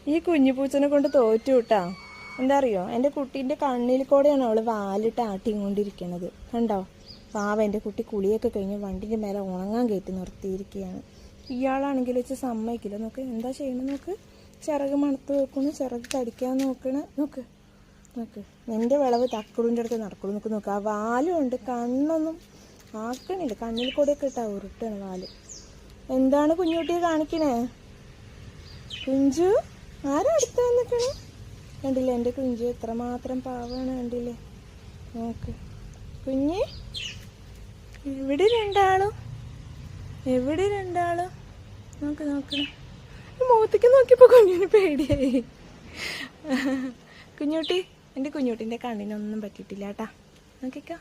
ഈ കുഞ്ഞു പൂച്ചനെ കൊണ്ട് തോറ്റു കിട്ടാ. എന്താ അറിയോ, എൻ്റെ കുട്ടീൻ്റെ കണ്ണിൽ കൂടെയാണ് അവൾ വാലിട്ട് ആട്ടിക്കൊണ്ടിരിക്കണത്. കണ്ടോ പാവ, എൻ്റെ കുട്ടി കുളിയൊക്കെ കഴിഞ്ഞ് വണ്ടിൻ്റെ മേലെ ഉണങ്ങാൻ കയറ്റി നിർത്തിയിരിക്കുകയാണ്. ഇയാളാണെങ്കിൽ വെച്ച് സമ്മതിക്കില്ല. നോക്ക് എന്താ ചെയ്യണം, നോക്ക് ചിറക് മണത്ത് വെക്കണം, ചിറക് കടിക്കാൻ നോക്കണം. നോക്ക് നോക്ക്, എൻ്റെ വിളവ് തക്കളുൻ്റെ അടുത്ത് നടക്കുള്ളൂ. നോക്ക് നോക്ക്, ആ വാലും ഉണ്ട്, കണ്ണൊന്നും ആക്കണില്ല, കണ്ണിൽ കൂടെയൊക്കെ ഇട്ടാ ഉരുട്ടാണ് വാല്. എന്താണ് കുഞ്ഞുകുട്ടിയെ കാണിക്കണേ? കുഞ്ചു ആരാ അടുത്ത് വന്നിക്കണേ? കണ്ടില്ലേ എൻ്റെ കുഞ്ചു എത്രമാത്രം പാവാണ്, കണ്ടില്ലേ? നോക്ക് കുഞ്ഞ്, എവിടെ രണ്ടാളും, എവിടെ രണ്ടാളും? നോക്ക് നോക്കണം, മുഖത്തേക്ക് നോക്കിയപ്പോൾ കുഞ്ഞിന് പേടിയായി. കുഞ്ഞുട്ടി, എൻ്റെ കുഞ്ഞുട്ടീൻ്റെ കണ്ണിനൊന്നും പറ്റിയിട്ടില്ല കേട്ടാ. നോക്കിക്കോ.